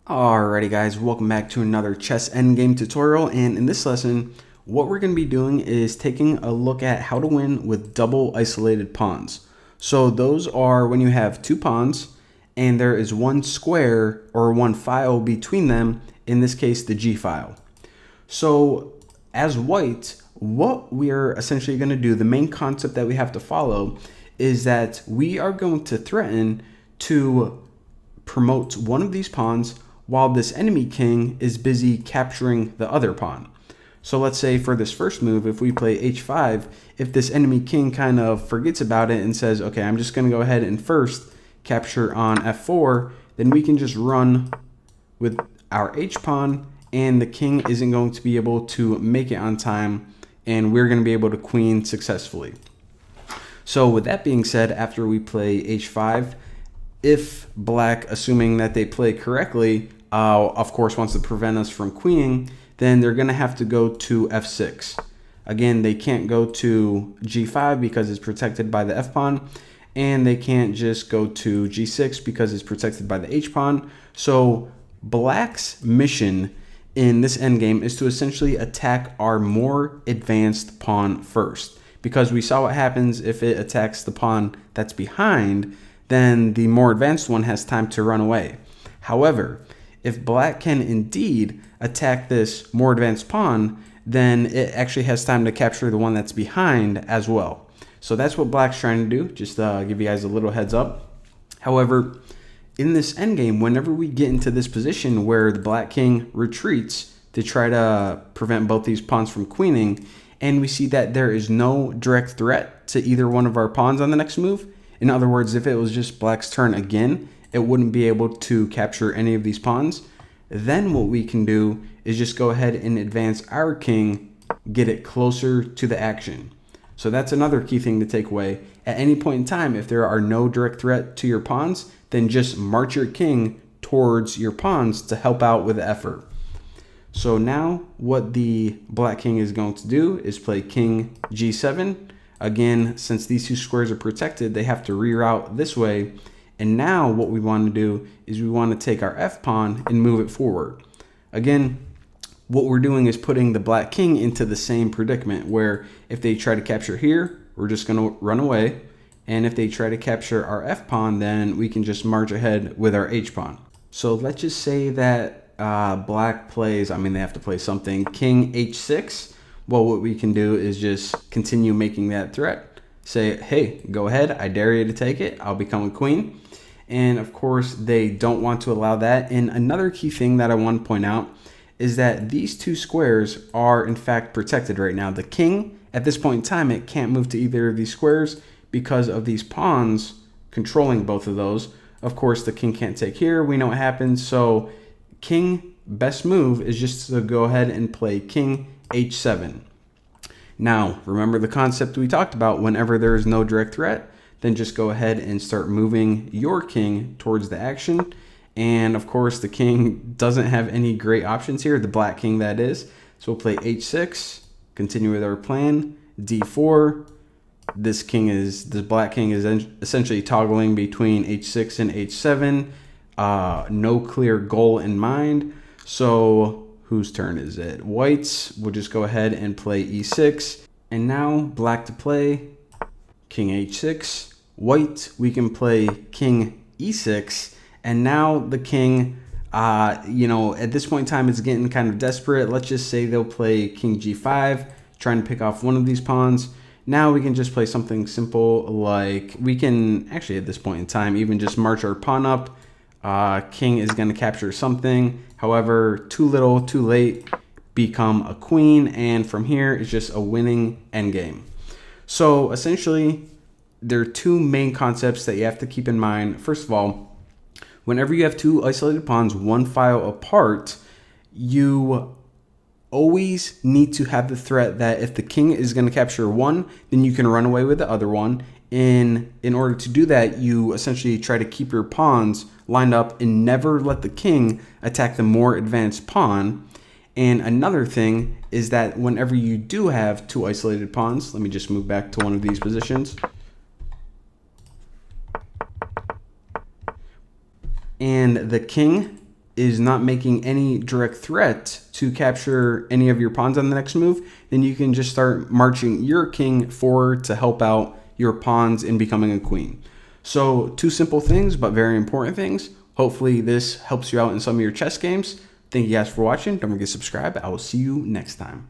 Alrighty guys, welcome back to another chess endgame tutorial, and in this lesson what we're going to be doing is taking a look at how to win with double isolated pawns. So those are when you have two pawns and there is one square or one file between them, in this case the G file. So as white, what we are essentially going to do, the main concept that we have to follow is that we are going to threaten to promote one of these pawns while this enemy king is busy capturing the other pawn. So let's say for this first move, if we play h5, if this enemy king kind of forgets about it and says, okay, I'm just going to go ahead and first capture on f4, then we can just run with our h pawn and the king isn't going to be able to make it on time and we're going to be able to queen successfully. So with that being said, after we play h5, if black, assuming that they play correctly, of course wants to prevent us from queening, then they're going to have to go to f6. Again, they can't go to g5 because it's protected by the f pawn, and they can't just go to g6 because it's protected by the h pawn. So black's mission in this endgame is to essentially attack our more advanced pawn first, because we saw what happens if it attacks the pawn that's behind, then the more advanced one has time to run away. However, if black can indeed attack this more advanced pawn, then it actually has time to capture the one that's behind as well. So that's what black's trying to do, just give you guys a little heads up. However, in this endgame, whenever we get into this position where the black king retreats to try to prevent both these pawns from queening, and we see that there is no direct threat to either one of our pawns on the next move, in other words, if it was just black's turn again, it wouldn't be able to capture any of these pawns, then what we can do is just go ahead and advance our king, get it closer to the action. So that's another key thing to take away. At any point in time, if there are no direct threat to your pawns, then just march your king towards your pawns to help out with the effort. So now what the black king is going to do is play king g7. Again, since these two squares are protected, they have to reroute this way. And now what we want to do is we want to take our f pawn and move it forward. Again, what we're doing is putting the black king into the same predicament where if they try to capture here, we're just going to run away. And if they try to capture our f pawn, then we can just march ahead with our h pawn. So let's just say that black plays, they have to play something, king h6. Well, what we can do is just continue making that threat. Say, hey, go ahead, I dare you to take it, I'll become a queen. And of course, they don't want to allow that. And another key thing that I want to point out is that these two squares are in fact protected right now. The king, at this point in time, it can't move to either of these squares because of these pawns controlling both of those. Of course, the king can't take here, we know what happens. So king, best move is just to go ahead and play king h7. Now, remember the concept we talked about. Whenever there is no direct threat, then just go ahead and start moving your king towards the action. And of course, the king doesn't have any great options here, the black king that is. So we'll play h6, continue with our plan, d4. This black king is essentially toggling between h6 and h7. No clear goal in mind. So whose turn is it? White's. We'll just go ahead and play e6. And now black to play king h6. White, we can play king e6. And now the king, at this point in time, it's getting kind of desperate. Let's just say they'll play king g5, trying to pick off one of these pawns. Now we can just play something simple like we can actually at this point in time even just march our pawn up. King is going to capture something. However, too little, too late, become a queen. And from here, it's just a winning endgame. So essentially, there are two main concepts that you have to keep in mind. First of all, whenever you have two isolated pawns, one file apart, you always need to have the threat that if the king is going to capture one, then you can run away with the other one. In order to do that, you essentially try to keep your pawns lined up and never let the king attack the more advanced pawn. And another thing is that whenever you do have two isolated pawns, let me just move back to one of these positions. And the king is not making any direct threat to capture any of your pawns on the next move, then you can just start marching your king forward to help out your pawns in becoming a queen. So 2 simple things, but very important things. Hopefully this helps you out in some of your chess games. Thank you guys for watching. Don't forget to subscribe. I will see you next time.